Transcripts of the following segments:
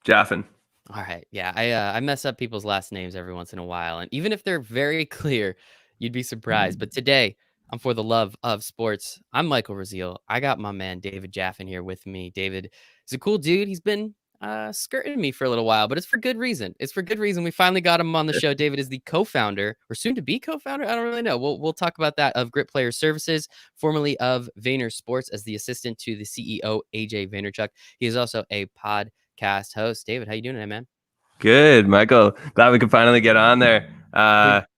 Jaffin. All right. Yeah, I mess up people's last names every once in a while, and even if they're very clear, you'd be surprised. But today, I'm for the love of sports. I'm Michael Rasile. I got my man David Jaffin here with me. David is a cool dude. He's been skirting me for a little while, but it's for good reason. It's for good reason. We finally got him on the show. David is the co-founder, or soon to be co-founder. I don't really know. We'll talk about that, of Grit Player Services, formerly of VaynerSports, as the assistant to the CEO AJ Vaynerchuk. He is also a podcast host. David, how you doing today, man? Good, Michael. Glad we could finally get on there.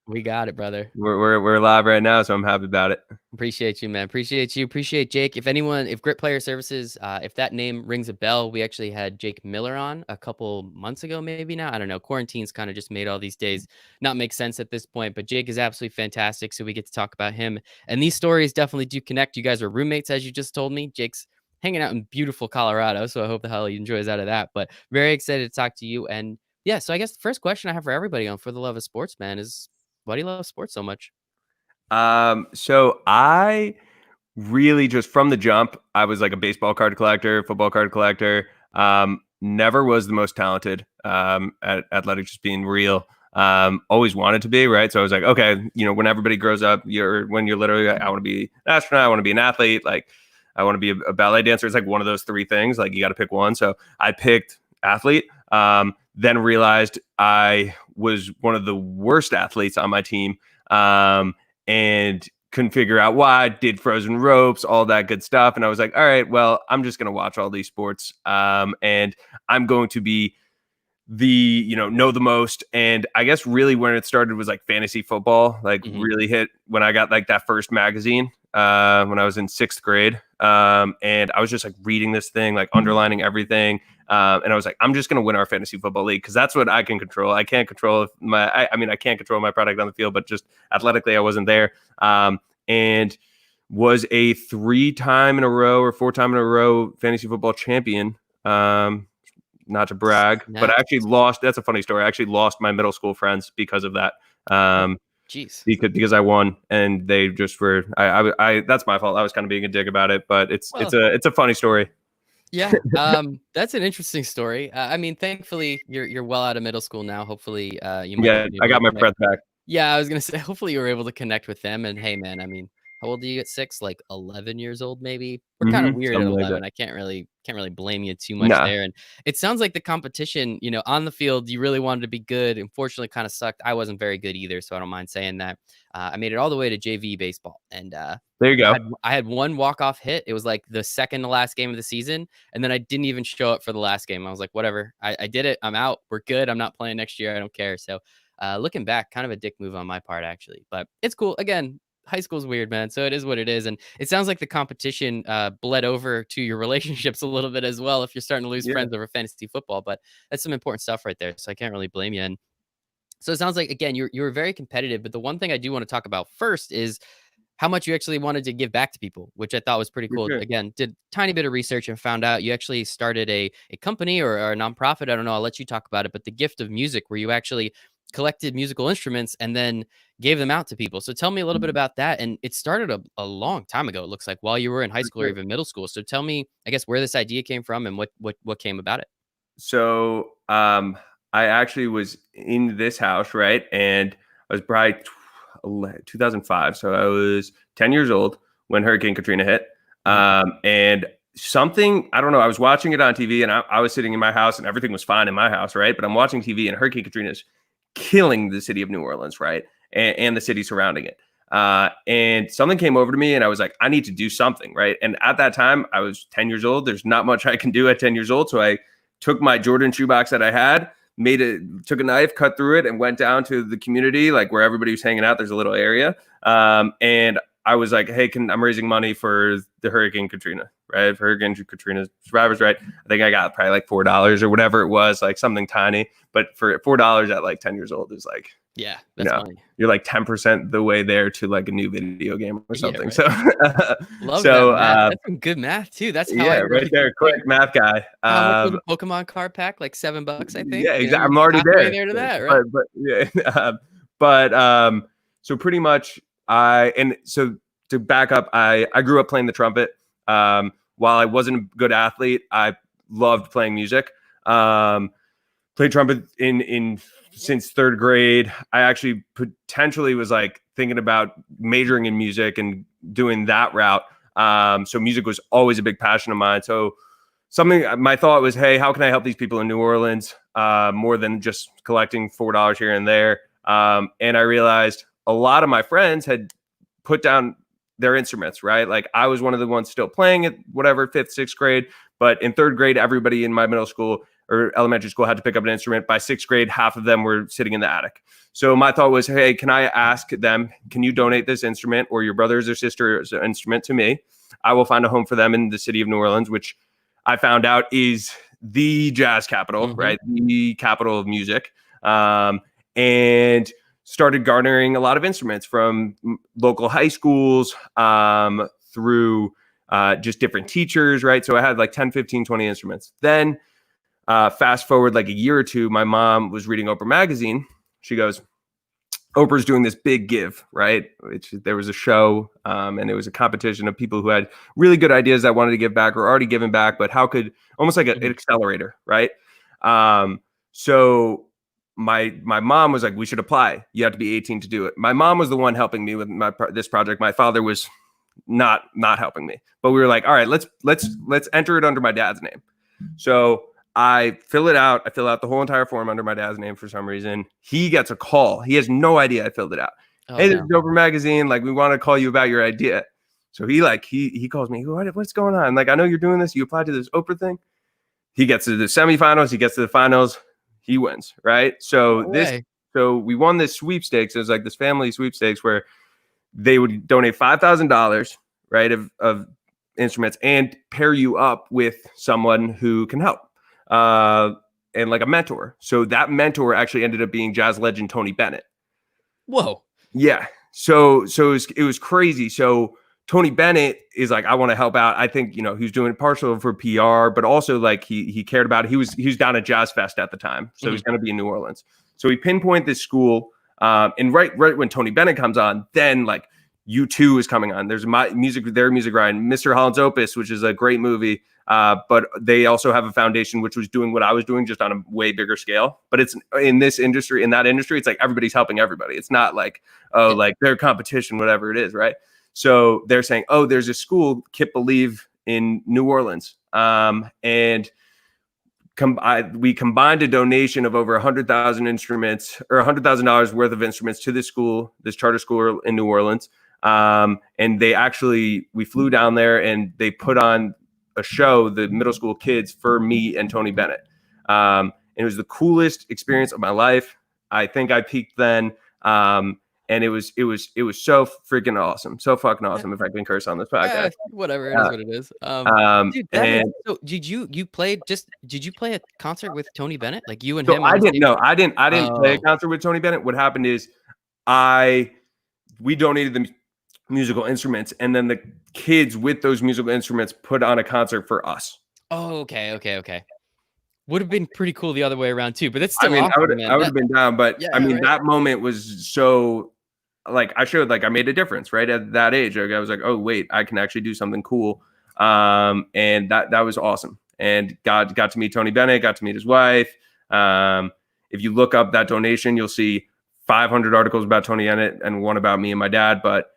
We got it, brother. We're live right now, so I'm happy about it. Appreciate you, man. Appreciate you. Appreciate Jake. If Grit Player Services, if that name rings a bell, we actually had Jake Miller on a couple months ago, maybe now. I don't know. Quarantine's kind of just made all these days not make sense at this point, but Jake is absolutely fantastic. So we get to talk about him. And these stories definitely do connect. You guys are roommates, as you just told me. Jake's hanging out in beautiful Colorado, so I hope the hell he enjoys out of that. But very excited to talk to you. And yeah, so I guess the first question I have for everybody on For the Love of Sports, man, is why do you love sports so much? So I really just from the jump, I was like a baseball card collector, football card collector. Never was the most talented at athletics, just being real. Always wanted to be, right? So I was like, okay, when everybody grows up, when you're literally like, I want to be an astronaut, I want to be an athlete, like I want to be a ballet dancer. It's like one of those three things. Like you got to pick one. So I picked athlete. Then realized I was one of the worst athletes on my team. And couldn't figure out why, did frozen ropes, all that good stuff. And I was like, all right, well, I'm just going to watch all these sports. And I'm going to be know the most. And I guess really when it started was like fantasy football, like really hit when I got like that first magazine when I was in 6th grade. And I was just like reading this thing, like underlining everything. And I was like, I'm just going to win our fantasy football league because that's what I can control. I can't control I can't control my product on the field, but just athletically, I wasn't there. And was a 3-time in a row or 4-time in a row fantasy football champion. Not to brag, but I actually lost. That's a funny story. I actually lost my middle school friends because of that. Jeez. Because I won and they just were, I that's my fault. I was kind of being a dick about it, but it's a funny story. Yeah. That's an interesting story. I mean, thankfully you're well out of middle school now. Hopefully, you might. Yeah, I got my friends back. Yeah, I was gonna say, hopefully you were able to connect with them. And hey, man, I mean, how old are you at 6? Like 11 years old, maybe? We're kind of weird at 11. I can't really blame you too much there. And it sounds like the competition, on the field, you really wanted to be good. Unfortunately, kind of sucked. I wasn't very good either, so I don't mind saying that. I made it all the way to JV baseball, and there you go. I had one walk-off hit. It was like the second to last game of the season, and then I didn't even show up for the last game. I was like, whatever, I did it. I'm out. We're good. I'm not playing next year. I don't care. So looking back, kind of a dick move on my part, actually, but it's cool. Again, high school's weird, man. So it is what it is. And it sounds like the competition bled over to your relationships a little bit as well if you're starting to lose friends over fantasy football. But that's some important stuff right there. So I can't really blame you. And so it sounds like, again, you were very competitive. But the one thing I do want to talk about first is how much you actually wanted to give back to people, which I thought was pretty cool. Sure. Again, did a tiny bit of research and found out you actually started a company or a nonprofit. I don't know. I'll let you talk about it. But the Gift of Music, where you actually collected musical instruments and then gave them out to people. So tell me a little bit about that. And it started a long time ago, it looks like, while you were in high school or even middle school. So tell me, I guess, where this idea came from and what came about it. So I actually was in this house, right? And I was probably 2005. So I was 10 years old when Hurricane Katrina hit. And something, I don't know, I was watching it on TV and I was sitting in my house and everything was fine in my house, right? But I'm watching TV and Hurricane Katrina is killing the city of New Orleans, right? And the city surrounding it. And something came over to me and I was like, I need to do something, right? And at that time, I was 10 years old. There's not much I can do at 10 years old. So I took my Jordan shoebox that I had, took a knife, cut through it, and went down to the community, like where everybody was hanging out. There's a little area. And I was like, hey, I'm raising money for the Hurricane Katrina, right? For Hurricane Katrina survivors, right? I think I got probably like $4 or whatever it was, like something tiny. But for $4 at like 10 years old is like, yeah, that's funny. You're like 10% the way there to like a new video game or something. Yeah, right. So, love that math. That's some good math too. That's how I right there, quick math guy. How much was a Pokemon card pack? Like $7, I think. Yeah, exactly. I'm already there to that, right? But yeah, so pretty much so to back up, I grew up playing the trumpet. While I wasn't a good athlete, I loved playing music. played trumpet in since third grade. I actually potentially was like thinking about majoring in music and doing that route. So music was always a big passion of mine. So my thought was, hey, how can I help these people in New Orleans more than just collecting $4 here and there? And I realized a lot of my friends had put down their instruments, right? Like I was one of the ones still playing at whatever, 5th, 6th grade. But in 3rd grade, everybody in my middle school or elementary school had to pick up an instrument. By 6th grade, half of them were sitting in the attic. So my thought was, hey, can I ask them, can you donate this instrument or your brother's or sister's instrument to me? I will find a home for them in the city of New Orleans, which I found out is the jazz capital, right? The capital of music. And started garnering a lot of instruments from local high schools through just different teachers, right? So I had like 10, 15, 20 instruments. Then fast forward like a year or two, my mom was reading Oprah magazine. She goes, Oprah's doing this big give, right? There was a show and it was a competition of people who had really good ideas that wanted to give back or already given back, but how could almost like an accelerator, right? So my mom was like, we should apply. You have to be 18 to do it. My mom was the one helping me with this project. My father was not helping me, but we were like, all right, let's enter it under my dad's name. So I fill it out. I fill out the whole entire form under my dad's name for some reason. He gets a call. He has no idea I filled it out. Hey, this is Oprah magazine. Like, we want to call you about your idea. So he calls me. What's going on? Like, I know you're doing this. You applied to this Oprah thing. He gets to the semifinals. He gets to the finals. He wins, right? So we won this sweepstakes. It was like this family sweepstakes where they would donate $5,000, right, of instruments and pair you up with someone who can help. And like a mentor. So that mentor actually ended up being jazz legend Tony Bennett. Whoa. Yeah. So it was crazy. So Tony Bennett is like, I want to help out. I think, he was doing partial for PR, but also like he cared about it. He was down at Jazz Fest at the time. So he's going to be in New Orleans. So he pinpointed this school. And right when Tony Bennett comes on, then like U2 is coming on. There's their music ride, Mr. Holland's Opus, which is a great movie. But they also have a foundation which was doing what I was doing, just on a way bigger scale. But it's in that industry, it's like everybody's helping everybody. It's not like, like their competition, whatever it is, right? So they're saying, there's a school, Kip Believe, in New Orleans. And we combined a donation of over 100,000 instruments or $100,000 worth of instruments to this school, this charter school in New Orleans. And we flew down there and they put on a show, the middle school kids, for me and Tony Bennett. And it was the coolest experience of my life. I think I peaked then. And it was so freaking awesome. So fucking awesome, if I can curse on this podcast. Whatever, it is what it is. Dude, so did you play a concert with Tony Bennett? Like you and him? I didn't play a concert with Tony Bennett. What happened is we donated the musical instruments, and then the kids with those musical instruments put on a concert for us. Oh, okay. Would have been pretty cool the other way around too, but it's still I would have been down, but that moment was so like I showed like I made a difference right at that age. Like, I was like, oh wait, I can actually do something cool. And that was awesome. And got to meet Tony Bennett, got to meet his wife. If you look up that donation, you'll see 500 articles about Tony Bennett and one about me and my dad, but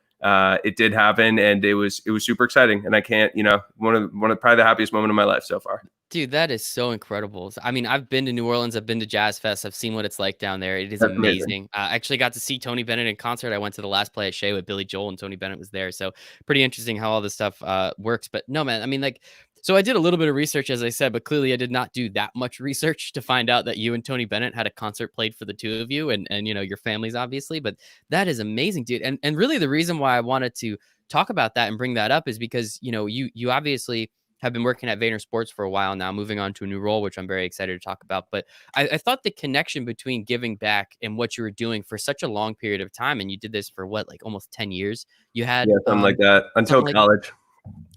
it did happen, and it was super exciting. And I can't, one of probably the happiest moment of my life so far. Dude, that is so incredible. I mean, I've been to New Orleans. I've been to Jazz Fest. I've seen what it's like down there. It is amazing. I actually got to see Tony Bennett in concert. I went to the last play at Shea with Billy Joel, and Tony Bennett was there. So pretty interesting how all this stuff works. But no, man, I mean, like, so I did a little bit of research, as I said, but clearly I did not do that much research to find out that you and Tony Bennett had a concert played for the two of you and your families, obviously. But that is amazing, dude. And really the reason why I wanted to talk about that and bring that up is because, you obviously have been working at VaynerSports for a while now, moving on to a new role, which I'm very excited to talk about. But I thought the connection between giving back and what you were doing for such a long period of time, and you did this for what, like almost 10 years? You had something like that until college.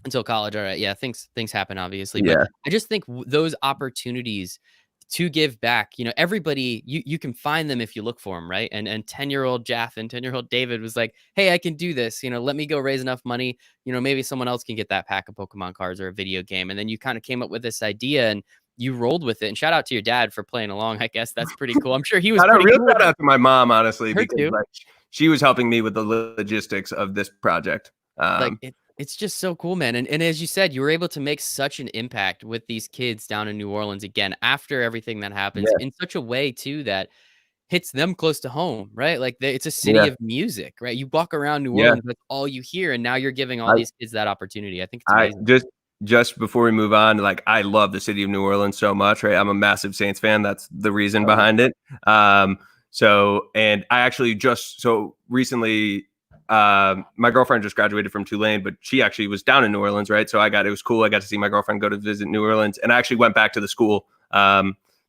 Until college. All right. Yeah. Things happen, obviously. Yeah. But I just think those opportunities to give back, everybody, you can find them if you look for them. Right. And 10-year-old Jaffin, 10-year-old David was like, hey, I can do this. Let me go raise enough money. Maybe someone else can get that pack of Pokemon cards or a video game. And then you kind of came up with this idea, and you rolled with it. And shout out to your dad for playing along. I guess that's pretty cool. I'm sure he was Shout out, pretty real cool. shout out to my mom, honestly, Her because too. like she was helping me with the logistics of this project. Like it's just so cool, man. And as you said, you were able to make such an impact with these kids down in New Orleans again after everything that happens Yeah, in such a way too that hits them close to home, right? Like it's a city yeah, of music, right? You walk around New yeah. Orleans, that's all you hear, and now you're giving all I these kids that opportunity. I think it's I amazing. just before we move on, like I love the city of New Orleans so much, right? I'm a massive Saints fan. That's the reason Oh yeah. behind it. So and I actually just so recently my girlfriend just graduated from Tulane, but she actually was down in New Orleans, right? So it was cool. I got to see my girlfriend go to visit New Orleans, and I actually went back to the school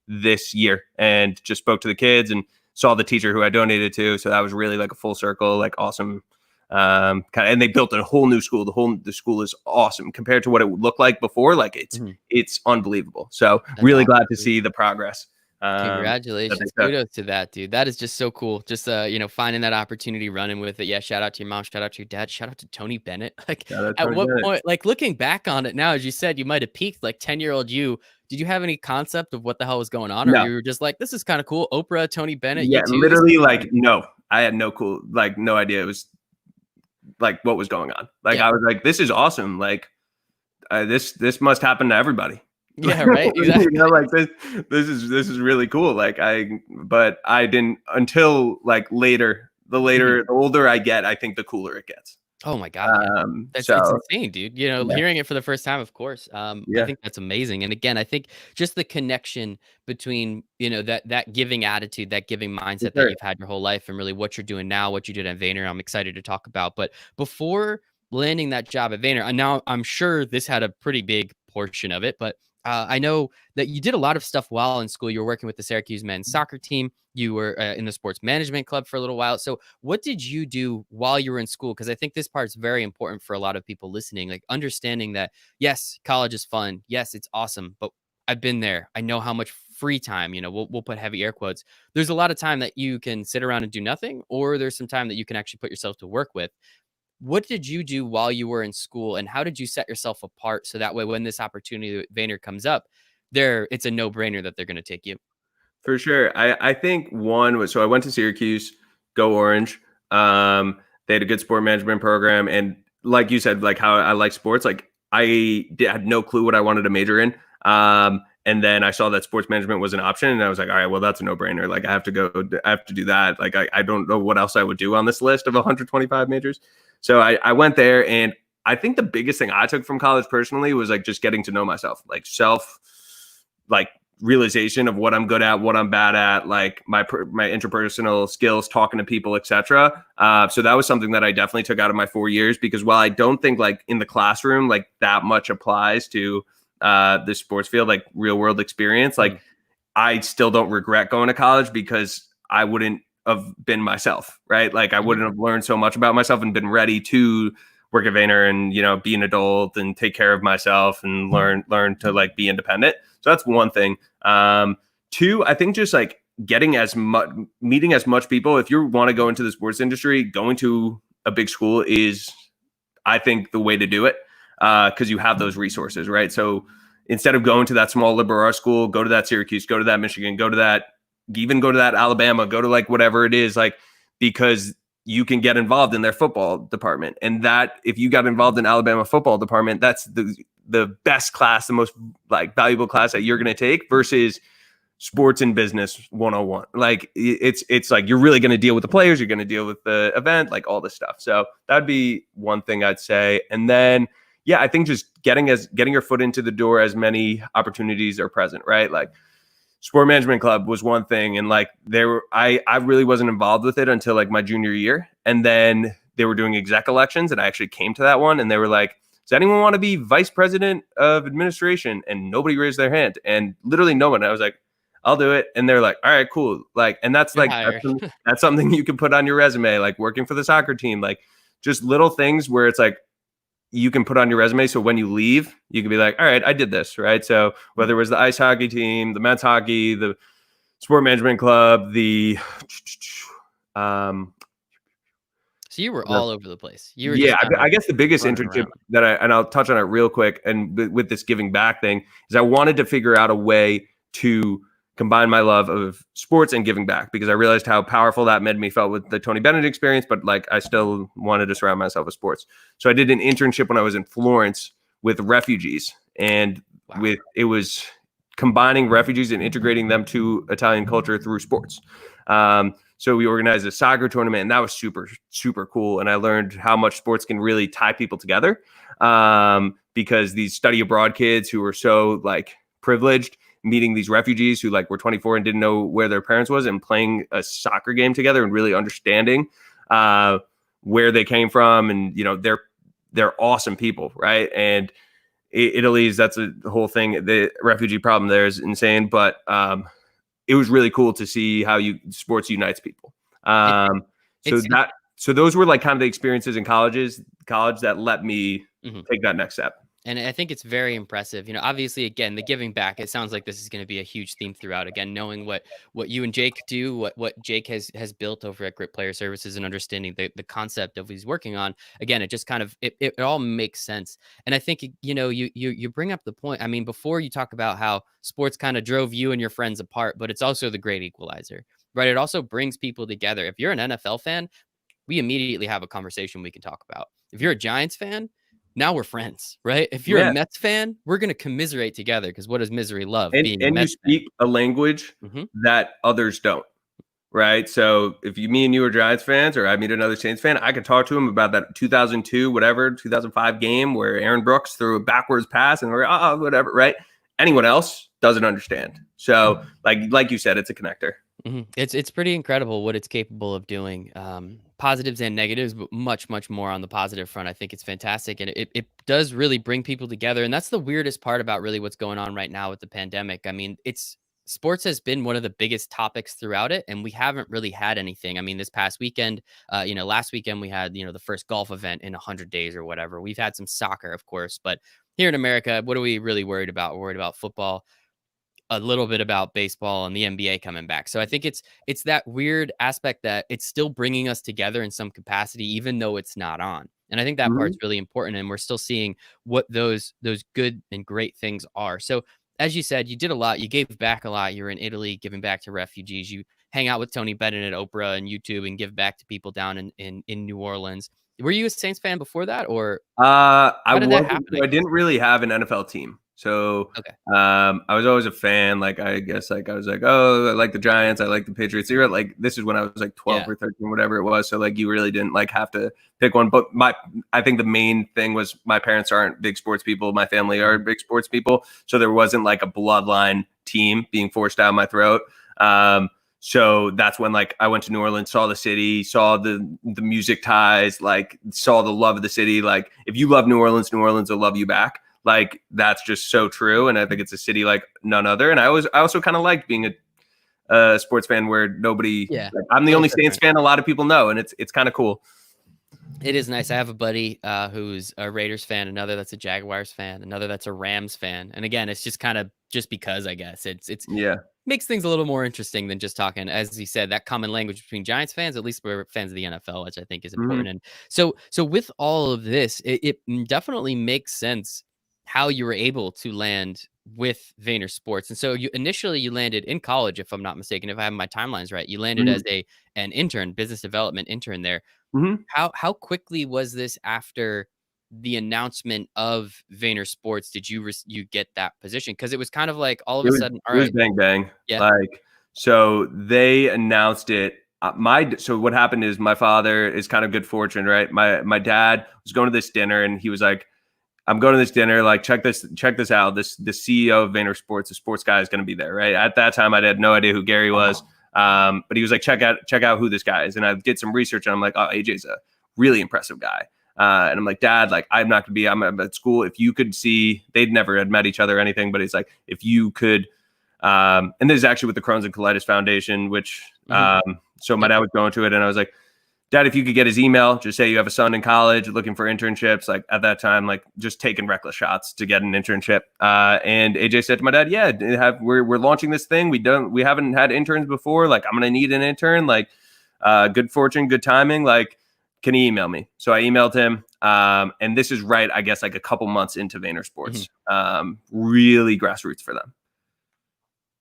this year and just spoke to the kids and saw the teacher who I donated to. So that was really like a full circle, like awesome. And they built a whole new school. The school is awesome compared to what it would look like before. Like Mhm. it's unbelievable. So That's really glad awesome, to dude. see the progress. That Congratulations. they took. Kudos to that, dude. That is just so cool. Just finding that opportunity, running with it. Yeah, shout out to your mom, shout out to your dad, shout out to Tony Bennett. Like Shout out at Tony what Bennett. point, like looking back on it now, as you said, you might have peaked like 10-year-old you. Did you have any concept of what the hell was going on? Or No, you were just like, this is kind of cool. Oprah, Tony Bennett, yeah, you too. This is literally, fun. like no, I had no cool, like no idea it was like what was going on. Like Yeah. I was like, this is awesome. Like this must happen to everybody. Yeah, right. Exactly. Like this is really cool. But I didn't until like later. Mhm. The older I get, I think the cooler it gets. Oh my god, yeah. It's So insane, dude. yeah, Hearing it for the first time, of course. I yeah, think that's amazing. And again, I think just the connection between, that giving attitude, that giving for mindset that sure. you've had your whole life and really what you're doing now, what you did at Vayner, I'm excited to talk about. But before landing that job at Vayner, and now I'm sure this had a pretty big portion of it, but I know that you did a lot of stuff while in school. You were working with the Syracuse men's soccer team. You were in the sports management club for a little while. So what did you do while you were in school? Because I think this part is very important for a lot of people listening, like understanding that, yes, college is fun. Yes, it's awesome. But I've been there. I know how much free time, we'll put heavy air quotes. There's a lot of time that you can sit around and do nothing, or there's some time that you can actually put yourself to work with. What did you do while you were in school, and how did you set yourself apart so that way when this opportunity with Vayner comes up, it's a no-brainer that they're going to take you? For sure. I think one was so I went to Syracuse, go Orange. They had a good sport management program, and like you said, like how I like sports, like had no clue what I wanted to major in. And then I saw that sports management was an option, and I was like, all right, well, that's a no brainer. Like I have to do that. Like I don't know what else I would do on this list of 125 majors. So I went there, and I think the biggest thing I took from college personally was like just getting to know myself, like realization of what I'm good at, what I'm bad at, like my interpersonal skills, talking to people, etc. So that was something that I definitely took out of my 4 years, because while I don't think like in the classroom like that much applies to the sports field, like real world experience, like Mhm. I still don't regret going to college because I wouldn't have been myself, right? Like I Mhm. wouldn't have learned so much about myself and been ready to work at Vayner and be an adult and take care of myself and learn to like be independent. So that's one thing. Two, I think just like meeting as much people. If you want to go into the sports industry, going to a big school is, I think, the way to do it, because you have those resources, right? So instead of going to that small liberal arts school, go to that Syracuse, go to that Michigan, go to that Alabama, go to like whatever it is, like, because you can get involved in their football department. And that if you got involved in Alabama football department, that's the best class, the most like valuable class that you're going to take versus sports and business 101. Like it's like you're really going to deal with the players, you're going to deal with the event, like all this stuff. So that'd be one thing I'd say. And then yeah, I think just getting your foot into the door as many opportunities are present, right? Like sport management club was one thing, and like I really wasn't involved with it until like my junior year, and then they were doing exec elections, and I actually came to that one, and they were like, does anyone want to be vice president of administration? And nobody raised their hand, and literally no one. I was like, I'll do it, and they're like, all right, cool. Like, and that's You're like hired. that's something you can put on your resume, like working for the soccer team, like just little things where it's like you can put on your resume. So when you leave, you can be like, all right, I did this, right? So whether it was the ice hockey team, the men's hockey, the sport management club, the So you were all over the place. You were Yeah, just kind I of guess the biggest running internship around. that I'll touch on it real quick, and with this giving back thing, is I wanted to figure out a way to combine my love of sports and giving back, because I realized how powerful that made me felt with the Tony Bennett experience, but like I still wanted to surround myself with sports. So I did an internship when I was in Florence with refugees, and Wow. it was combining refugees and integrating them to Italian culture through sports. So we organized a soccer tournament, and that was super, super cool. And I learned how much sports can really tie people together, because these study abroad kids who were so like privileged, meeting these refugees who like were 24 and didn't know where their parents was, and playing a soccer game together and really understanding where they came from. And, you know, they're awesome people, right? And Italy's, that's a whole thing. The refugee problem there is insane, but it was really cool to see how sports unites people. It, So it's so those were like kind of the experiences in college that let me mhm. take that next step. And I think it's very impressive. You know, obviously, again, the giving back. It sounds like this is going to be a huge theme throughout. Again, knowing what you and Jake do, what Jake has built over at Grit Player Services, and understanding the concept of what he's working on. Again, it just kind of it all makes sense. And I think you know you bring up the point. I mean, before you talk about how sports kind of drove you and your friends apart, but it's also the great equalizer, right? It also brings people together. If you're an NFL fan, we immediately have a conversation we can talk about. If you're a Giants fan, now we're friends, right? If you're a Yeah. Mets fan, we're going to commiserate together, because what does misery love? Being a And you Mets fan. speak a language Hmm. that others don't. Right. So if me and you are Giants fans, or I meet another Saints fan, I could talk to him about that 2002, whatever, 2005 game where Aaron Brooks threw a backwards pass and we're, whatever. Right. Anyone else doesn't understand. So like you said, it's a connector. It's pretty incredible what it's capable of doing. Positives and negatives, but much more on the positive front. I think it's fantastic, and it does really bring people together. And that's the weirdest part about really what's going on right now with the pandemic. I mean, it's sports has been one of the biggest topics throughout it, and we haven't really had anything. I mean, this past weekend, last weekend we had the first golf event in 100 days or whatever. We've had some soccer, of course, but here in America, what are we really worried about? We're worried about football, a little bit about baseball, and the NBA coming back. So I think it's that weird aspect that it's still bringing us together in some capacity, even though it's not on. And I think that Mhm. part's really important. And we're still seeing what those good and great things are. So as you said, you did a lot. You gave back a lot. You're in Italy giving back to refugees. You hang out with Tony Bennett at Oprah and YouTube and give back to people down in New Orleans. Were you a Saints fan before that, or I how did that wasn't. happen? I So I guess. didn't really have an NFL team. So Okay. I was always a fan. Like I guess, like I was like, oh, I like the Giants, I like the Patriots. You're like, this is when I was like 12 Yeah. or 13, whatever it was. So like, you really didn't like have to pick one. But I think the main thing was my parents aren't big sports people. My family are big sports people. So there wasn't like a bloodline team being forced down my throat. So that's when like I went to New Orleans, saw the city, saw the music ties, like saw the love of the city. Like if you love New Orleans will love you back. Like that's just so true. And I think it's a city like none other. And I also kind of liked being a sports fan where nobody, Yeah. like, I'm It's a the little only Saints different. fan a lot of people know, and it's kind of cool. It is nice. I have a buddy who's a Raiders fan, another that's a Jaguars fan, another that's a Rams fan. And again, it's just kind of just because, I guess it's Yeah. makes things a little more interesting than just talking, as you said, that common language between Giants fans. At least we're fans of the NFL, which I think is Mhm. important. And so with all of this, it definitely makes sense how you were able to land with VaynerSports. And so you landed in college, if I'm not mistaken, if I have my timelines right. You landed as Mhm. an intern, business development intern there. Mhm. How quickly was this after the announcement of VaynerSports did you get that position? Because it was kind of like all of It a was sudden, all it was right, bang bang. yeah, Like, so they announced it. So what happened is my father is kind of good fortune, right? My dad was going to this dinner and he was like, I'm going to this dinner. Like, check this out. The CEO of VaynerSports, the sports guy, is going to be there, right? At that time, I had no idea who Gary was. But he was like, check out who this guy is. And I did some research and I'm like, oh, AJ's a really impressive guy. And I'm like, Dad, like, I'm not going to be, I'm at school. If you could see, they'd never had met each other or anything, but he's like, if you could, and this is actually with the Crohn's and Colitis Foundation, which, mhm, so my yep, dad was going to it and I was like, Dad, if you could get his email, just say you have a son in college looking for internships. Like at that time, like just taking reckless shots to get an internship. And AJ said to my dad, "Yeah, we're launching this thing. We haven't had interns before. Like I'm gonna need an intern. Like good fortune, good timing. Like can he email me? So I emailed him. And this is right, I guess, like a couple months into VaynerSports. Really grassroots for them.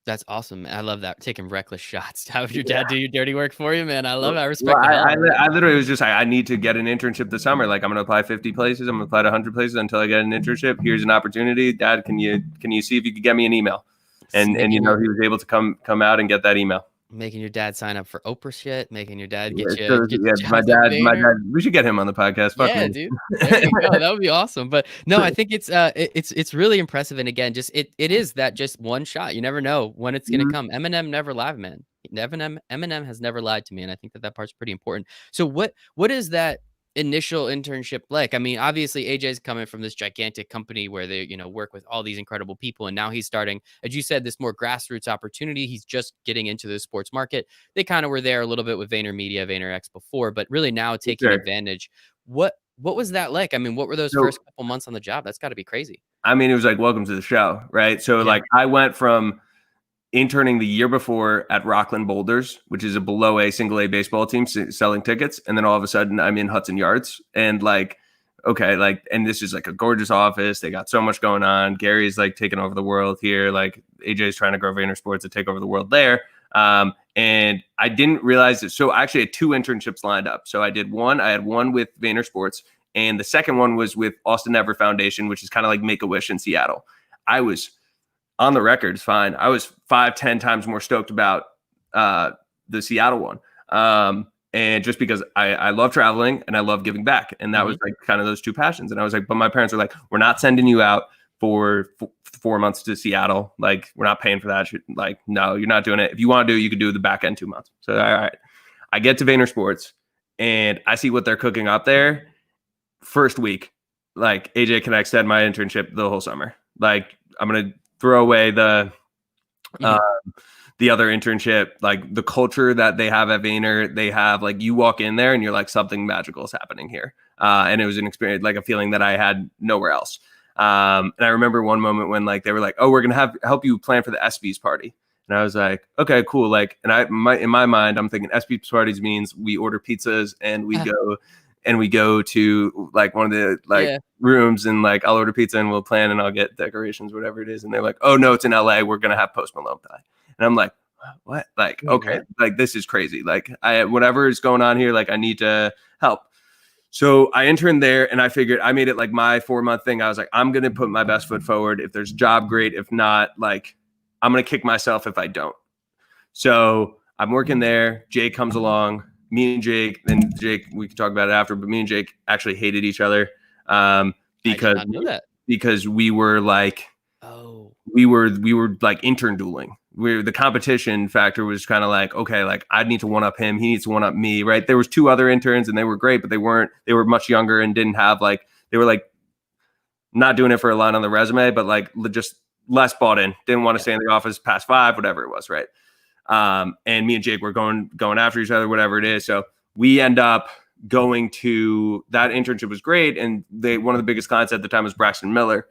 That's awesome. I love that. Taking reckless shots. How would your dad do your dirty work for you, man? I love it. I respect Well, the hell out of it. I literally was just, I need to get an internship this summer. Like, I'm going to apply 50 places. I'm going to apply to 100 places until I get an internship. Here's an opportunity. Dad, can you see if you could get me an email? And he was able to come out and get that email. Making your dad sign up for Oprah shit, making your dad get my dad, we should get him on the podcast. Fuck me. Dude. There you go. That would be awesome. But no, I think it's really impressive. And again, just it is that just one shot. You never know when it's gonna come. Eminem never lied, man. Eminem has never lied to me, and I think that part's pretty important. So what is that initial internship like? I mean, obviously AJ's coming from this gigantic company where they, work with all these incredible people. And now he's starting, as you said, this more grassroots opportunity. He's just getting into the sports market. They kind of were there a little bit with VaynerMedia, VaynerX before, but really now taking advantage. What was that like? I mean, what were those first couple months on the job? That's got to be crazy. I mean, it was like, welcome to the show, right? So like I went from interning the year before at Rockland Boulders, which is a below A single A baseball team selling tickets. And then all of a sudden I'm in Hudson Yards and like, okay, like, and this is like a gorgeous office. They got so much going on. Gary's like taking over the world here. Like AJ's trying to grow VaynerSports to take over the world there. And I didn't realize that. So I actually had 2 internships lined up. So I had one with VaynerSports, and the second one was with Austin Never Foundation, which is kind of like Make-A-Wish in Seattle. I was on the record, it's fine. I was 5-10 times more stoked about the Seattle one. And just because I love traveling and I love giving back. And that was like kind of those 2 passions. And I was like, but my parents were like, we're not sending you out for 4 months to Seattle. Like, we're not paying for that. Like, no, you're not doing it. If you want to do it, you could do the back end 2 months. So, all right. I get to VaynerSports and I see what they're cooking up there. First week, like, AJ, can I extend my internship the whole summer? Like, I'm going to throw away the other internship. Like, the culture that they have at Vayner, they have like, you walk in there and you're like, something magical is happening here. And it was an experience, like a feeling that I had nowhere else. And I remember one moment when like, they were like, oh, we're going to help you plan for the SB's party. And I was like, okay, cool. Like, and in my mind, I'm thinking SB's parties means we order pizzas and we go to like one of the rooms and like I'll order pizza and we'll plan and I'll get decorations, whatever it is. And they're like, oh no, it's in LA. We're going to have Post Malone die. And I'm like, what? Like, okay, like this is crazy. Like whatever is going on here, like I need to help. So I interned there and I figured I made it like my 4-month thing. I was like, I'm going to put my best foot forward. If there's a job, great. If not, like I'm going to kick myself if I don't. So I'm working there. Jake comes along. Me and Jake, we can talk about it after, but me and Jake actually hated each other because we were like, we were like intern dueling. The competition factor was kind of like, okay, like I need to one up him. He needs to one up me. Right. There was 2 other interns and they were great, but they were much younger and didn't have like, they were like not doing it for a line on the resume, but like just less bought in, didn't want to stay in the office past 5, whatever it was. Right. And me and Jake were going after each other, whatever it is. So we end up going to that internship was great. And one of the biggest clients at the time was Braxton Miller.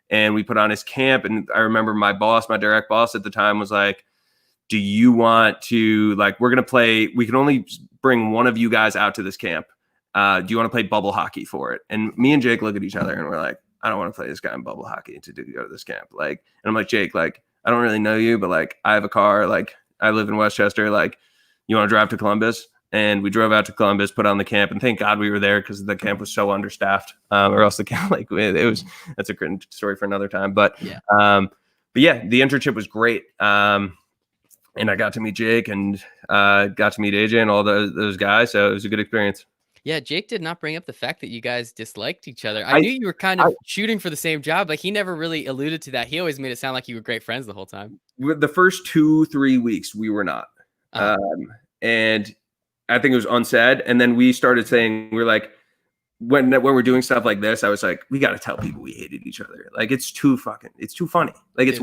And we put on his camp. And I remember my direct boss at the time was like, do you want to, like, we can only bring one of you guys out to this camp. Do you want to play bubble hockey for it? And me and Jake look at each other and we're like, I don't want to play this guy in bubble hockey to go to this camp. Like, and I'm like, Jake, like, I don't really know you, but like, I have a car. Like, I live in Westchester. Like, you want to drive to Columbus? And we drove out to Columbus, put on the camp, and thank God we were there because the camp was so understaffed. Or else the camp, like, that's a great story for another time. But yeah, the internship was great. And I got to meet Jake and got to meet AJ and all those guys. So it was a good experience. Yeah, Jake did not bring up the fact that you guys disliked each other. I knew you were kind of shooting for the same job. Like, he never really alluded to that. He always made it sound like you were great friends the whole time. The first 2-3 weeks, we were not. And I think it was unsaid. And then we started saying, we're like, when we're doing stuff like this, I was like, we got to tell people we hated each other. Like, it's too funny. Like, it's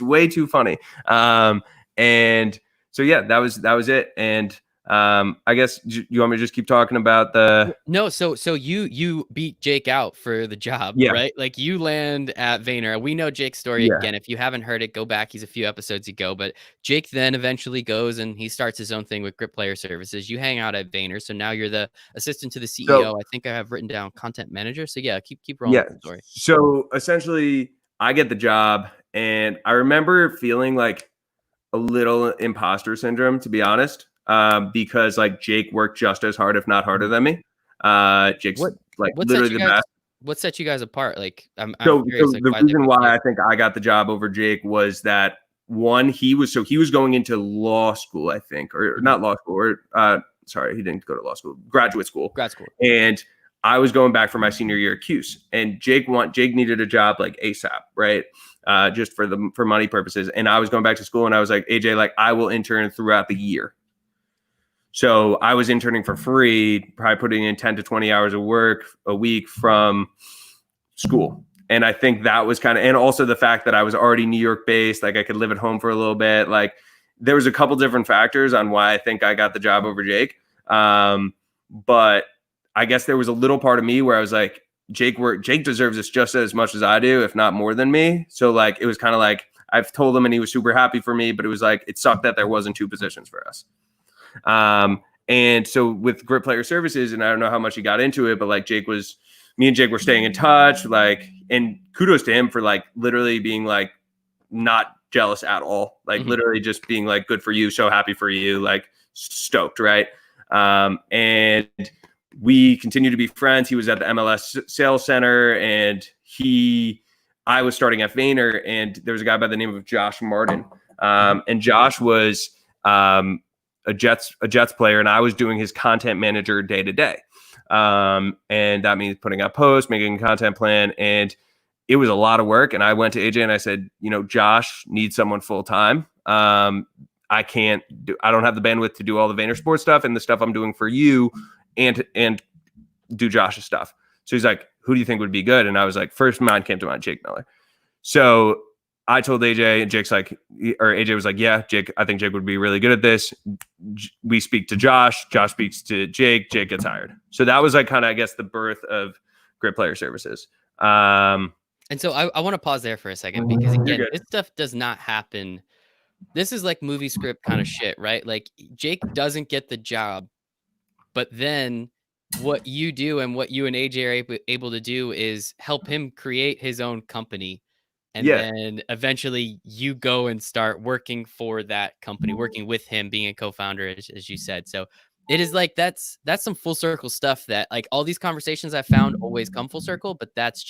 way too funny. And so, yeah, that was it. And I guess you want me to just keep talking about the No, so you beat Jake out for the job, yeah right? Like you land at Vayner. We know Jake's story yeah again. If you haven't heard it, go back. He's a few episodes ago. But Jake then eventually goes and he starts his own thing with Grip Player Services. You hang out at Vayner, so now you're the assistant to the so CEO. I think I have written down content manager. So yeah, keep rolling yeah with the story. so essentially I get the job, and I remember feeling like a little imposter syndrome, to be honest, because like Jake worked just as hard, if not harder Mhm. than me. Jake's What like what set literally you the guys? best. What set you guys apart? Like I'm So curious, like the why they reason picked why you. I think I got the job over Jake was that one, he was going into law school, I think, or Mhm. not law school, or sorry, he didn't go to law school, graduate school, Grad school. and I was going back for my senior year at Cuse, and Jake needed a job like ASAP, right? Just for money purposes, and I was going back to school, and I was like, AJ, like I will intern throughout the year. So I was interning for free, probably putting in 10 to 20 hours of work a week from school. And I think that was kind of, and also the fact that I was already New York based, like I could live at home for a little bit. Like there was a couple different factors on why I think I got the job over Jake. But I guess there was a little part of me where I was like, Jake deserves this just as much as I do, if not more than me. So like, it was kind of like, I've told him and he was super happy for me, but it was like, it sucked that there wasn't two positions for us. And so with Grip Player Services, and I don't know how much he got into it, but like me and Jake were staying in touch, like, and kudos to him for like literally being like not jealous at all, like Mhm. literally just being like, good for you, so happy for you, like stoked, right? And we continue to be friends. He was at the MLS Sales Center, and I was starting at Vayner, and there was a guy by the name of Josh Martin, Mhm. and Josh was a Jets player, and I was doing his content manager day to day. And that means putting out posts, making a content plan, and it was a lot of work. And I went to AJ and I said, Josh needs someone full time. I don't have the bandwidth to do all the VaynerSports stuff and the stuff I'm doing for you, and do Josh's stuff. So he's like, who do you think would be good? And I was like, first mind came to mind, Jake Miller. So I told AJ, and AJ was like, yeah, Jake, I think Jake would be really good at this. We speak to Josh speaks to Jake gets hired. So that was like kind of, I guess, the birth of Great Player Services. And so I want to pause there for a second because You're again, good. this stuff does not happen. This is like movie script kind of shit, right? Like Jake doesn't get the job, but then what you do and what you and AJ are able to do is help him create his own company. And Yeah. then eventually you go and start working for that company, working with him, being a co-founder, as you said. So it is like that's some full circle stuff that like all these conversations I found always come full circle, but that's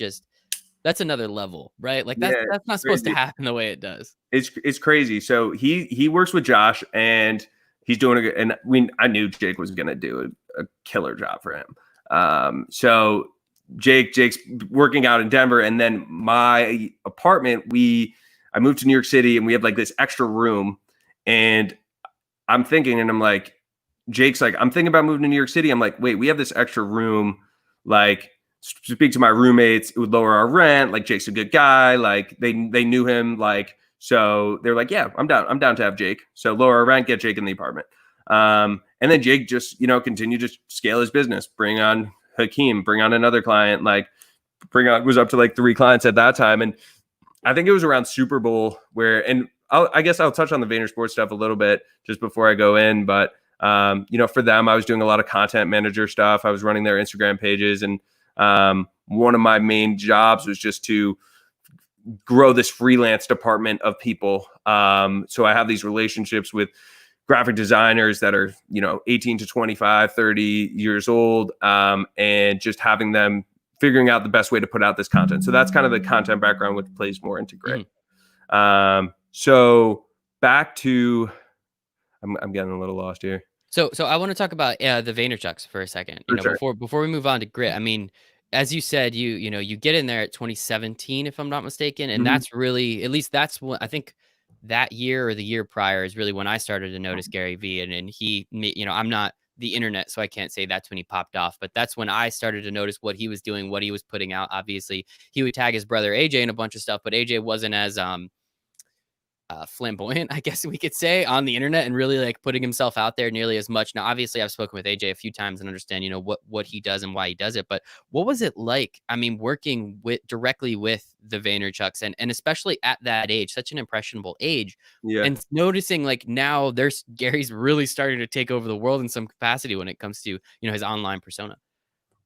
another level, right? Like Yeah. that's not supposed to Crazy. happen the way it does. It's crazy. So he works with Josh, and he's doing a good, and I knew Jake was gonna do a killer job for him. So Jake's working out in Denver, and then my apartment, I moved to New York City, and we have like this extra room, and I'm thinking, and I'm like, Jake's like, I'm thinking about moving to New York City. I'm like, wait, we have this extra room. Like, speak to my roommates. It would lower our rent. Like, Jake's a good guy. Like, they knew him. Like, so they're like, yeah, I'm down. I'm down to have Jake. So lower our rent, get Jake in the apartment. And then Jake just, continue to scale his business, bring on Hakeem, bring on another client, like was up to like 3 clients at that time. And I think it was around Super Bowl and I guess I'll touch on the VaynerSports stuff a little bit just before I go in. But, for them, I was doing a lot of content manager stuff. I was running their Instagram pages. And one of my main jobs was just to grow this freelance department of people. So I have these relationships with graphic designers that are, 18 to 25, 30 years old, and just having them figuring out the best way to put out this content. So that's kind of the content background, which plays more into Grit. Mhm. So back to, I'm getting a little lost here. So I want to talk about the Vaynerchuks for a second. For sure. Before we move on to Grit. I mean, as you said, you get in there at 2017, if I'm not mistaken, and Mhm. that's really at least that's what I think that year or the year prior is really when I started to notice Gary Vee, and I'm not the internet, so I can't say that's when he popped off, but that's when I started to notice what he was doing, what he was putting out. Obviously, he would tag his brother AJ in a bunch of stuff, but AJ wasn't as flamboyant, I guess we could say, on the internet and really like putting himself out there nearly as much. Now, obviously, I've spoken with AJ a few times and understand, what he does and why he does it. But what was it like? I mean, working directly with the Vaynerchuks and especially at that age, such an impressionable age, Yeah. and noticing like now Gary's really starting to take over the world in some capacity when it comes to his online persona.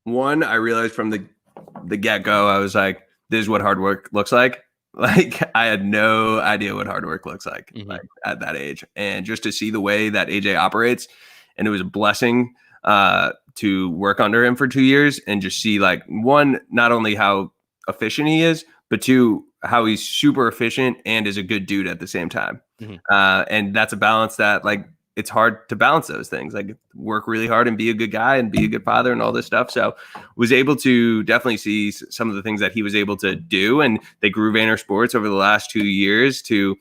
One, I realized from the get go, I was like, this is what hard work looks like. Like I had no idea what hard work looks like, Mm-hmm. like at that age. And just to see the way that AJ operates, and it was a blessing to work under him for 2 years and just see like one, not only how efficient he is, but two, how he's super efficient and is a good dude at the same time. Mm-hmm. And that's a balance that like it's hard to balance those things, like work really hard and be a good guy and be a good father and all this stuff. So was able to definitely see some of the things that he was able to do. And they grew VaynerSports over the last 2 years to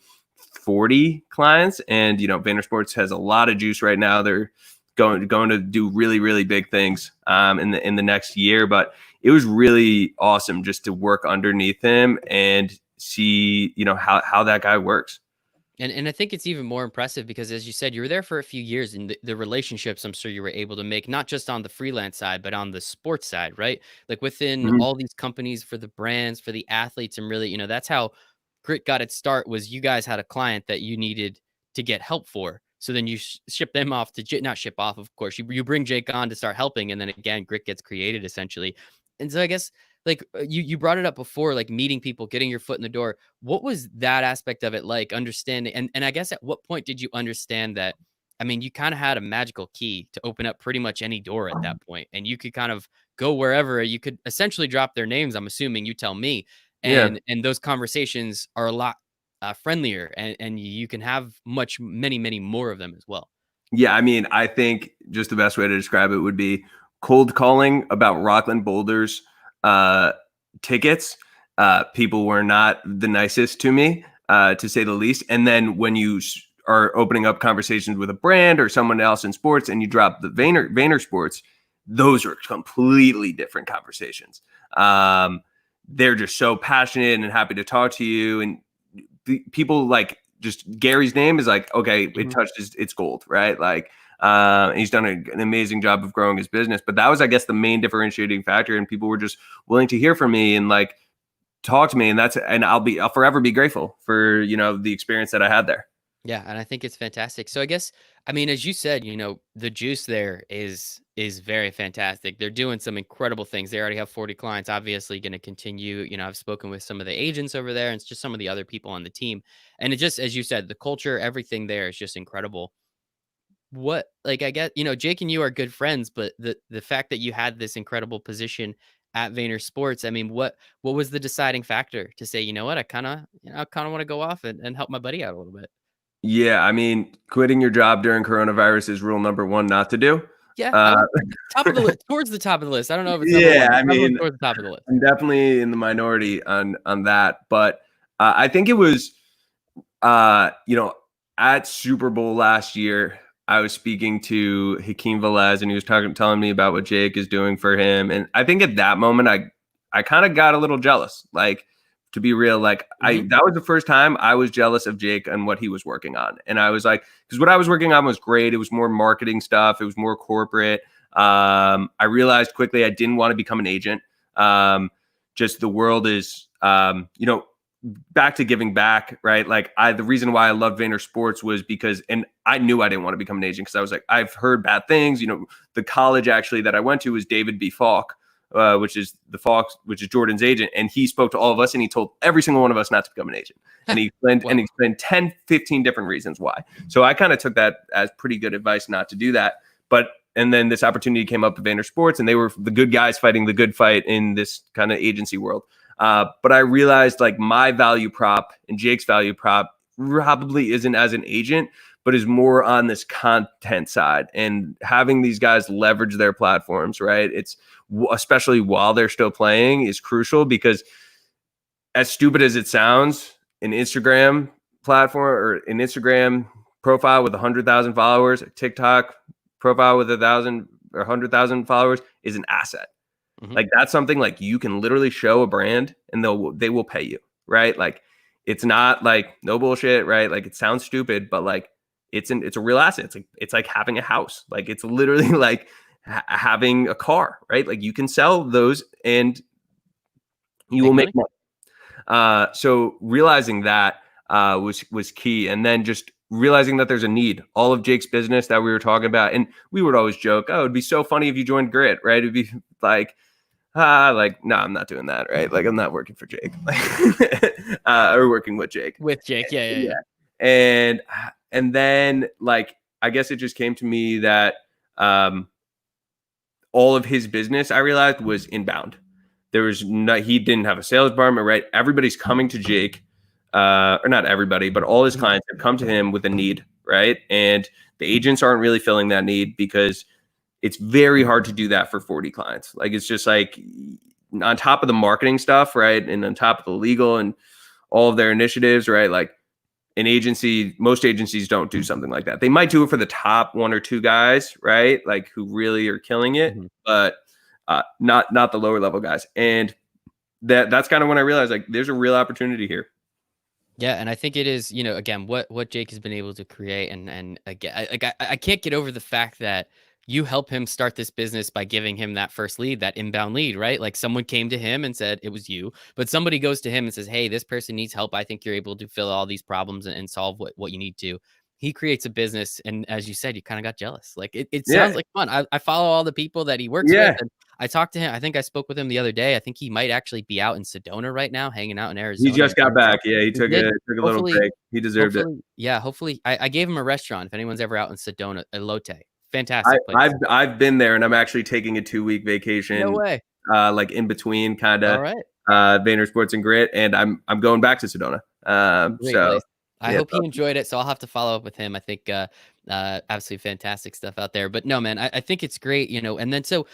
40 clients. And, VaynerSports has a lot of juice right now. They're going to do really, really big things in the next year. But it was really awesome just to work underneath him and see, how that guy works. And I think it's even more impressive because, as you said, you were there for a few years, and the relationships I'm sure you were able to make, not just on the freelance side, but on the sports side, right? Like within Mhm. all these companies, for the brands, for the athletes, and really, that's how Grit got its start. Was you guys had a client that you needed to get help for, so then you ship them off to not ship off, of course. You bring Jake on to start helping, and then again, Grit gets created essentially. And so I guess like you brought it up before, like meeting people, getting your foot in the door. What was that aspect of it like, understanding? And I guess at what point did you understand that? I mean, you kind of had a magical key to open up pretty much any door at that point, and you could kind of go wherever. You could essentially drop their names. I'm assuming, you tell me, Yeah. and those conversations are a lot friendlier, and you can have many more of them as well. Yeah, I mean, I think just the best way to describe it would be cold calling about Rockland Boulders uh, tickets. People were not the nicest to me, to say the least. And then when you are opening up conversations with a brand or someone else in sports, and you drop the VaynerSports, those are completely different conversations. They're just so passionate and happy to talk to you, and people like just Gary's name is like, okay, it touched it's gold, right? Like, he's done an amazing job of growing his business. But that was, I guess, the main differentiating factor. And people were just willing to hear from me and like talk to me. And I'll forever be grateful for, the experience that I had there. Yeah, and I think it's fantastic. So I guess, I mean, as you said, the juice there is very fantastic. They're doing some incredible things. They already have 40 clients, obviously going to continue. I've spoken with some of the agents over there and it's just some of the other people on the team. And it just, as you said, the culture, everything there is just incredible. What, like, I guess, Jake and you are good friends, but the fact that you had this incredible position at VaynerSports, I mean, what was the deciding factor to say, you know what, I kind of want to go off and help my buddy out a little bit? Yeah, I mean, quitting your job during coronavirus is rule number one not to do. Yeah, I Uh, would top of the list, towards the top of the list. I don't know if it's number yeah, one, but I definitely mean, towards the top of the list. I'm definitely in the minority on that, but I think it was you know, at Super Bowl last year, I was speaking to Hakeem Velez, and he was telling me about what Jake is doing for him. And I think at that moment, I kind of got a little jealous. Like, to be real, like Mhm. that was the first time I was jealous of Jake and what he was working on. And I was like, because what I was working on was great. It was more marketing stuff. It was more corporate. I realized quickly I didn't want to become an agent. Just the world is, back to giving back, right? Like the reason why I loved VaynerSports was because, and I knew I didn't want to become an agent because I was like, I've heard bad things. The college actually that I went to was David B. Falk, which is Jordan's agent. And he spoke to all of us and he told every single one of us not to become an agent. And he Well, explained 10, 15 different reasons why. So I kind of took that as pretty good advice not to do that. And then this opportunity came up at VaynerSports, and they were the good guys fighting the good fight in this kind of agency world. But I realized like my value prop and Jake's value prop probably isn't as an agent, but is more on this content side and having these guys leverage their platforms, right? It's especially while they're still playing is crucial because as stupid as it sounds, an Instagram platform or an Instagram profile with 100,000 followers, a TikTok profile with 1,000 or 100,000 followers is an asset. mhm. Like that's something like you can literally show a brand and they will pay you, right? Like it's not like no bullshit, right? Like it sounds stupid, but like it's a real asset. It's like having a house. Like it's literally like having a car, right? Like you can sell those and you will Make make money. money. So realizing that was key, and then just realizing that there's a need. All of Jake's business that we were talking about, and we would always joke, "Oh, it'd be so funny if you joined Grit, right?" It'd be like, no, I'm not doing that, right? Like, I'm not working for Jake, or working with Jake. With Jake, yeah. And then like, I guess it just came to me that all of his business, I realized, was inbound. He didn't have a sales department, right? Everybody's coming to Jake, or not everybody, but all his clients have come to him with a need, right? And the agents aren't really filling that need because it's very hard to do that for 40 clients. Like, it's just like on top of the marketing stuff, right? And on top of the legal and all of their initiatives, right? Like most agencies don't do something like that. They might do it for the top 1 or 2 guys, right? Like who really are killing it, but not the lower level guys. And that's kind of when I realized like there's a real opportunity here. Yeah, and I think it is, again, what Jake has been able to create, and again, I can't get over the fact that you help him start this business by giving him that first lead, that inbound lead, right? Like someone came to him and said it was you, but somebody goes to him and says, "Hey, this person needs help. I think you're able to fill all these problems and solve what you need to." He creates a business, and as you said, you kind of got jealous. Like it Yeah. sounds like fun. I follow all the people that he works with, Yeah. and I talked to him. I think I spoke with him the other day. I think he might actually be out in Sedona right now, hanging out in He Arizona. just got back. Yeah. He took Did. a little Hopefully break. He deserved it. hopefully I gave him a restaurant if anyone's ever out in Sedona, Elote. Fantastic place. I've been there, and I'm actually taking a 2-week vacation. No way. Like in between kind All of right. VaynerSports and Grit, and I'm going back to Sedona. Great So place. I yeah, hope he enjoyed it. So I'll have to follow up with him. I think absolutely fantastic stuff out there. But no, man, I think it's great, and then so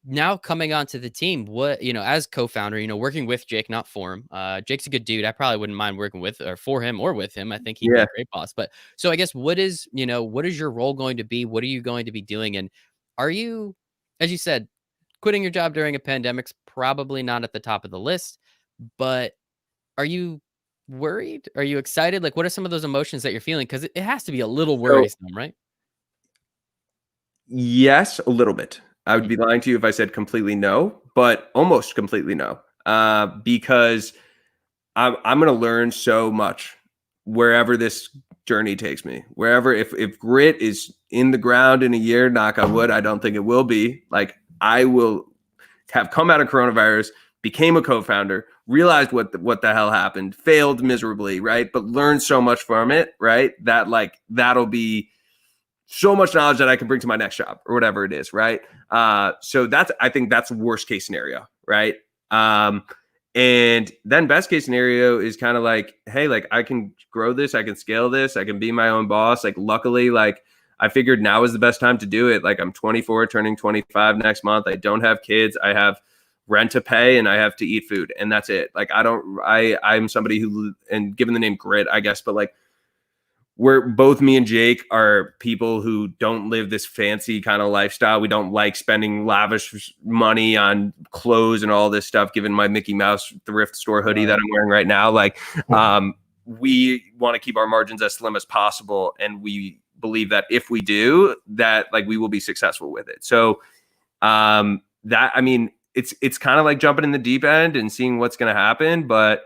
now coming onto the team, what, as co-founder, working with Jake, not for him. Jake's a good dude. I probably wouldn't mind working with or for him or with him. I think he'd be yeah. a great boss. But so I guess what is your role going to be? What are you going to be doing? And are you, as you said, quitting your job during a pandemic's probably not at the top of the list, but are you worried? Are you excited? Like, what are some of those emotions that you're feeling? Because it has to be a little So worrisome, right? yes, a little bit. I would Mm, be lying to you if I said completely no, but almost completely no. Because I'm going to learn so much wherever this journey takes me. Wherever, if Grit is in the ground in a year, knock on wood, I don't think it will be. Like, I will have come out of coronavirus, became a co-founder, realized what the hell happened, failed miserably, right? But learned so much from it, right? That like that'll be so much knowledge that I can bring to my next job or whatever it is, right? So I think that's worst case scenario, right? And then best case scenario is kind of like, hey, like I can grow this, I can scale this, I can be my own boss. Like luckily, like I figured now is the best time to do it. Like I'm 24, turning 25 next month. I don't have kids. I have rent to pay and I have to eat food, and that's it. Like I'm somebody who, and given the name Grit, I guess, but like me and Jake are people who don't live this fancy kind of lifestyle. We don't like spending lavish money on clothes and all this stuff, given my Mickey Mouse thrift store hoodie that I'm wearing right now. Like, we want to keep our margins as slim as possible. And we believe that if we do that, like we will be successful with it. So, it's kind of like jumping in the deep end and seeing what's going to happen. But,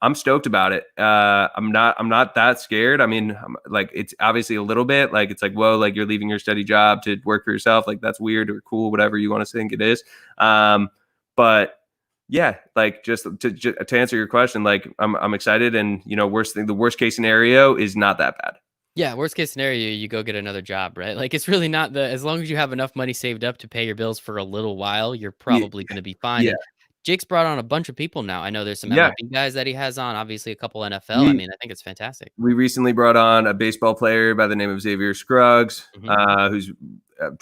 I'm stoked about it. I'm not that scared. I mean, like it's obviously a little bit like, it's like, whoa, like you're leaving your steady job to work for yourself. Like that's weird or cool, whatever you want to think it is. But yeah, like just to answer your question, like I'm excited, and the worst case scenario is not that bad. Yeah, worst case scenario, you go get another job, right? Like it's really not as long as you have enough money saved up to pay your bills for a little while, you're Yeah, probably going to be fine. yeah, And Jake's brought on a bunch of people now. I know there's some yeah. MLB guys that he has on, obviously a couple NFL. I We mean, I think it's fantastic. we recently brought on a baseball player by the name of Xavier Scruggs, Mhm. who's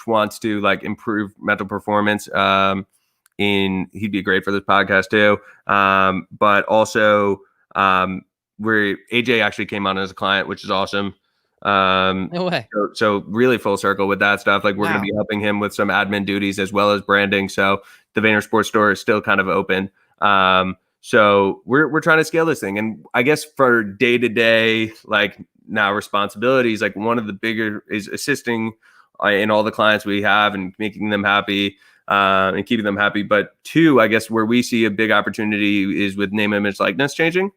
wants to like improve mental performance. He'd be great for this podcast too. But also, where AJ actually came on as a client, which is awesome. No way. So really full circle with that stuff. Like we're going to Wow. be helping him with some admin duties as well as branding. So the VaynerSports store is still kind of open. So we're trying to scale this thing. And I guess for day to day, like now responsibilities, like one of the bigger is assisting in all the clients we have and making them happy and keeping them happy. But two, I guess where we see a big opportunity is with name, image, likeness changing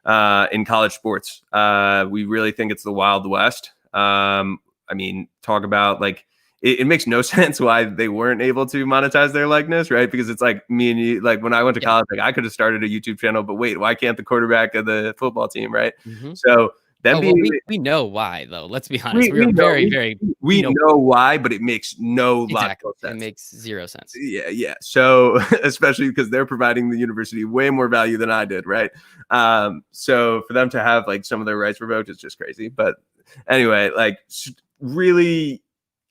in college sports. We really think it's the Wild West. I mean, talk about like, it makes no sense why they weren't able to monetize their likeness, right? Because it's like me and you, like when I went to college, like I could have started a YouTube channel, but wait, why can't the quarterback of the football team, right? Mm-hmm. So them Oh, well, being, we know why though. Let's be honest. we, We we are know, very, very, we know know why, but it makes no exactly. logical It sense. makes zero sense. Yeah. So especially because they're providing the university way more value than I did, right? So for them to have like some of their rights revoked is just crazy. But anyway, like really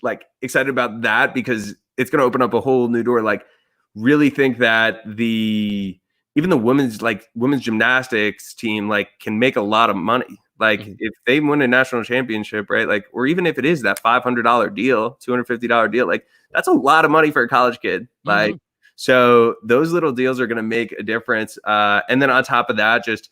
like excited about that because it's going to open up a whole new door. Like really think that even the women's gymnastics team like can make a lot of money. Like if they win a national championship, right? Like, or even if it is that $500 deal, $250 deal, like that's a lot of money for a college kid. Like, so those little deals are going to make a difference. And then on top of that, just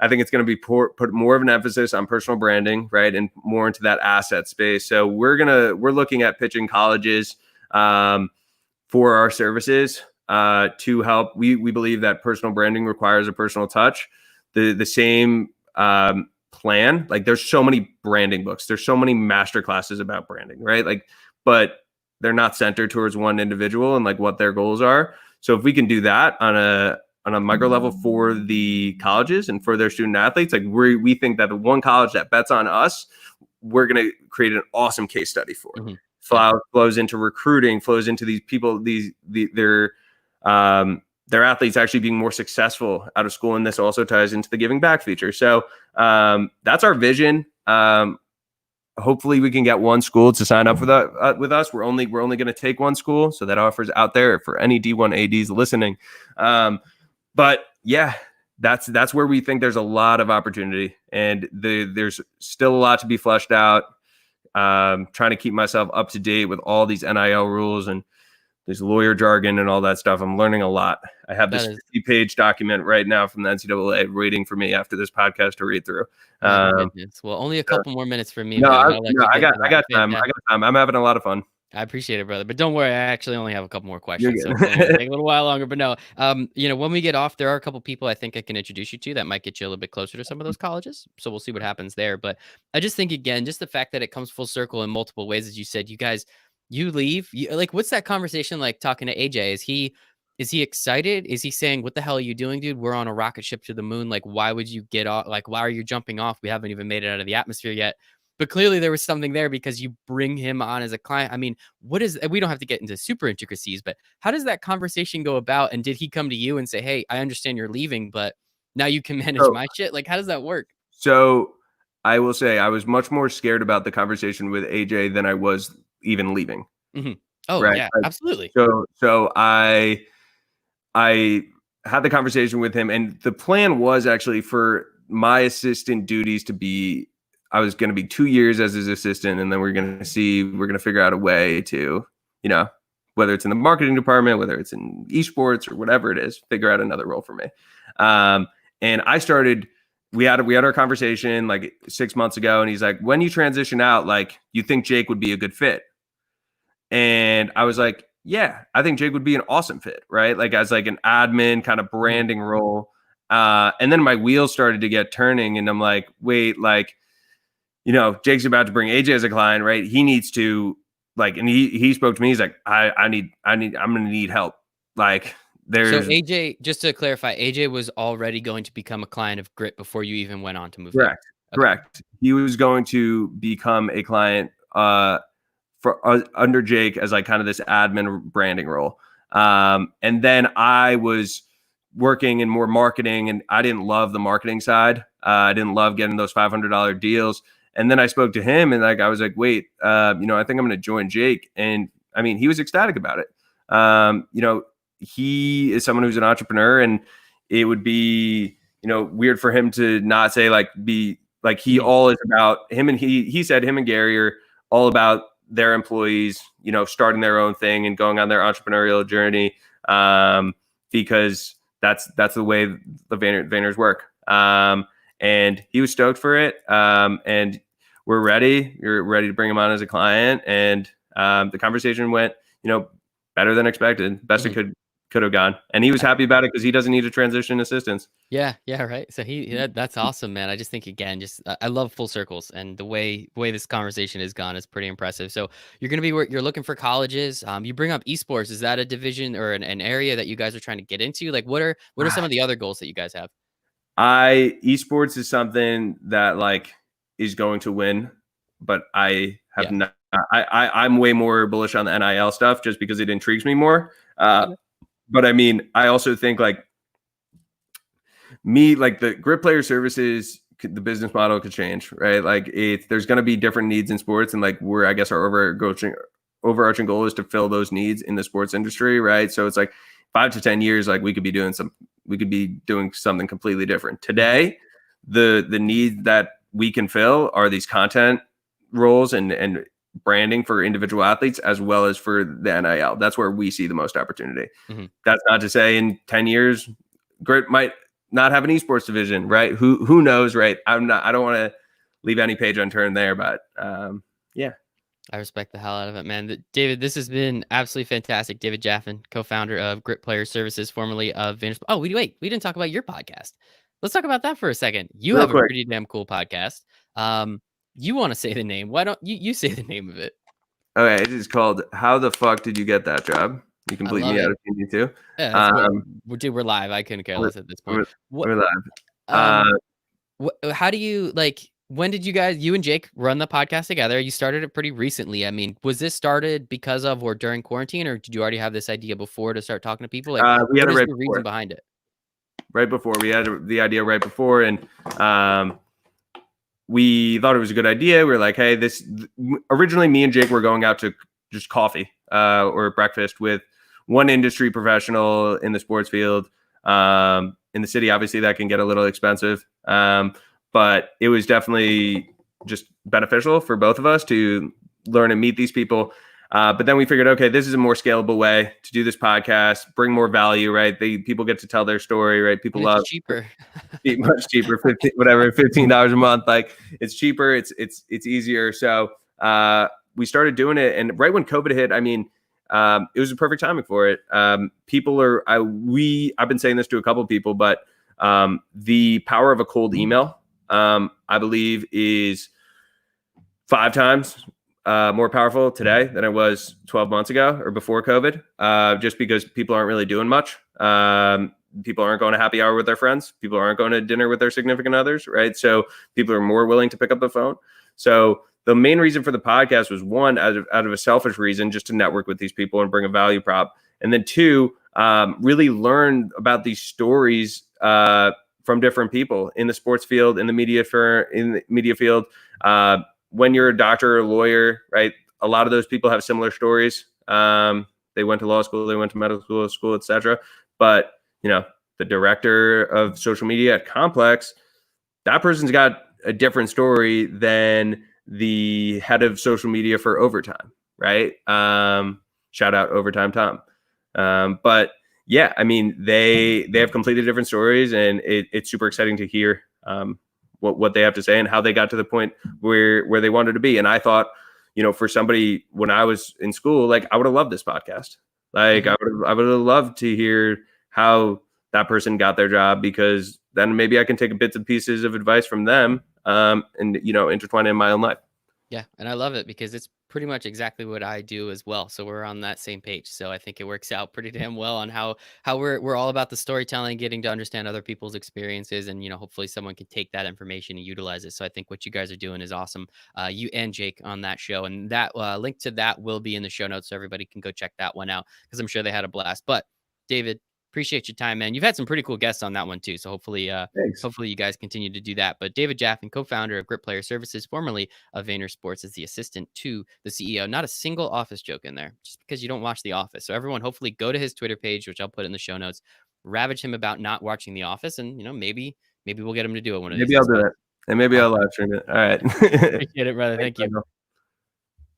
I think it's going to be put more of an emphasis on personal branding, right, and more into that asset space. So we're looking at pitching colleges for our services to help. We believe that personal branding requires a personal touch. The same plan. Like there's so many branding books. There's so many master classes about branding, right? Like, but they're not centered towards one individual and like what their goals are. So if we can do that on a micro level for the colleges and for their student athletes, like we think that the one college that bets on us, we're going to create an awesome case study for it. Flows into recruiting, flows into these people, their athletes actually being more successful out of school. And this also ties into the giving back feature. So that's our vision. Hopefully we can get one school to sign up for that with us. We're only going to take one school. So that offers out there for any D1 ADs listening. But yeah, that's where we think there's a lot of opportunity and there's still a lot to be fleshed out. Trying to keep myself up to date with all these NIL rules and there's lawyer jargon and all that stuff. I'm learning a lot. I have this 50-page document right now from the NCAA waiting for me after this podcast to read through. Well, only a couple more minutes for me. No, man. I got time. I got time. I'm having a lot of fun. I appreciate it, brother. But don't worry, I actually only have a couple more questions. So it's only gonna take a little while longer. But no, when we get off, there are a couple people I think I can introduce you to that might get you a little bit closer to some of those colleges. So we'll see what happens there. But I just think again, just the fact that it comes full circle in multiple ways, as you said, you leave. Like, what's that conversation like talking to AJ? Is he excited? Is he saying, "What the hell are you doing, dude? We're on a rocket ship to the moon. Like, why would you get off? Like, why are you jumping off? We haven't even made it out of the atmosphere yet." But clearly there was something there because you bring him on as a client. I mean, we don't have to get into super intricacies, but how does that conversation go about? And did he come to you and say, "Hey, I understand you're leaving, but now you can manage my shit"? Like, how does that work? So I will say I was much more scared about the conversation with AJ than I was even leaving. Oh, right? yeah, absolutely. So I had the conversation with him and the plan was actually for my assistant duties to be, I was going to be 2 years as his assistant. And then we're going to figure out a way to, whether it's in the marketing department, whether it's in esports or whatever it is, figure out another role for me. And we had our conversation like 6 months ago. And he's like, when you transition out, like, you think Jake would be a good fit? And I was like, yeah, I think Jake would be an awesome fit, right? Like as like an admin kind of branding role. And then my wheels started to get turning and I'm like, wait, like, Jake's about to bring AJ as a client, right? He needs to like, and he spoke to me. He's like, I'm going to need help. Like there's. So AJ, just to clarify, AJ was already going to become a client of Grit before you even went on to move. Correct. Okay. Correct. He was going to become a client under Jake as like kind of this admin branding role. And then I was working in more marketing and I didn't love the marketing side. I didn't love getting those $500 deals. And then I spoke to him and like, I was like, wait, I think I'm going to join Jake. And I mean, he was ecstatic about it. He is someone who's an entrepreneur and it would be, weird for him to not say he all is about him. And he said him and Gary are all about their employees, starting their own thing and going on their entrepreneurial journey. Because that's the way the Vayners work. And he was stoked for it. And we're ready. You're ready to bring him on as a client. And the conversation went, better than expected. Best it could have gone. And he was happy about it because he doesn't need a transition assistance. Yeah, right. So that's awesome, man. I just think again, I love full circles, and the way this conversation has gone is pretty impressive. So you're gonna be you're looking for colleges. You bring up esports. Is that a division or an area that you guys are trying to get into? Like, what are some of the other goals that you guys have? Esports is something that is going to win, but I have not. I'm way more bullish on the NIL stuff just because it intrigues me more. But I mean, I also think the Grit Player Services, the business model could change, right? There's going to be different needs in sports, and I guess our overarching goal is to fill those needs in the sports industry, right? So it's 5 to 10 years, we could be doing something completely different. Today, the need that we can fill are these content roles and branding for individual athletes as well as for the NIL. That's where we see the most opportunity. That's not to say in 10 years, Grit might not have an esports division, right? Who knows, right? I don't want to leave any page unturned there, but yeah. I respect the hell out of it, man. David, this has been absolutely fantastic. David Jaffin, co-founder of Grit Player Services, formerly of VaynerSports. Oh, we didn't talk about your podcast. Let's talk about that for a second. You have a pretty damn cool podcast. You want to say the name? Why don't you say the name of it? Okay, it is called "How the Fuck Did You Get That Job?" You can bleep me out if you need to. Yeah, we're live. I couldn't care less at this point. We're live. How do you when did you and Jake run the podcast together? You started it pretty recently. I mean, was this started because of or during quarantine, or did you already have this idea before to start talking to people? We had the reason behind it? Right before. We had the idea right before, and we thought it was a good idea. We were like, hey, originally me and Jake were going out to just coffee or breakfast with one industry professional in the sports field. In the city, obviously that can get a little expensive. But it was definitely just beneficial for both of us to learn and meet these people. But then we figured, okay, this is a more scalable way to do this podcast, bring more value, right? People get to tell their story, right? People love cheaper, much cheaper, $15 a month. It's cheaper, it's easier. So we started doing it, and right when COVID hit, I mean, it was a perfect timing for it. I've been saying this to a couple of people, but the power of a cold email, I believe, is 5 times more powerful today than it was 12 months ago or before COVID, just because people aren't really doing much. People aren't going to happy hour with their friends. People aren't going to dinner with their significant others, right? So people are more willing to pick up the phone. So the main reason for the podcast was, one, out of a selfish reason, just to network with these people and bring a value prop. And then 2, really learn about these stories from different people in the sports field, in the media field. When you're a doctor or a lawyer, right? A lot of those people have similar stories. They went to law school, they went to medical school, etc. But the director of social media at Complex, that person's got a different story than the head of social media for Overtime, right? Shout out Overtime Tom. But yeah, I mean, they have completely different stories, and it's super exciting to hear what they have to say and how they got to the point where they wanted to be. And I thought, for somebody when I was in school, I would have loved this podcast. I would have loved to hear how that person got their job, because then maybe I can take bits and pieces of advice from them and intertwine it in my own life. Yeah, and I love it because it's pretty much exactly what I do as well. So we're on that same page. So I think it works out pretty damn well on how we're all about the storytelling, getting to understand other people's experiences, and hopefully someone can take that information and utilize it. So I think what you guys are doing is awesome. You and Jake on that show, and that link to that will be in the show notes, so everybody can go check that one out, because I'm sure they had a blast. But David, appreciate your time, man. You've had some pretty cool guests on that one too. So hopefully you guys continue to do that. But David Jaffin, co-founder of Grit Player Services, formerly of VaynerSports, is the assistant to the CEO. Not a single Office joke in there, just because you don't watch The Office. So everyone, hopefully go to his Twitter page, which I'll put in the show notes. Ravage him about not watching The Office, and maybe we'll get him to do it one of these days. Maybe I'll do it, and maybe I'll live stream it. All right. Appreciate it, brother. Thank you.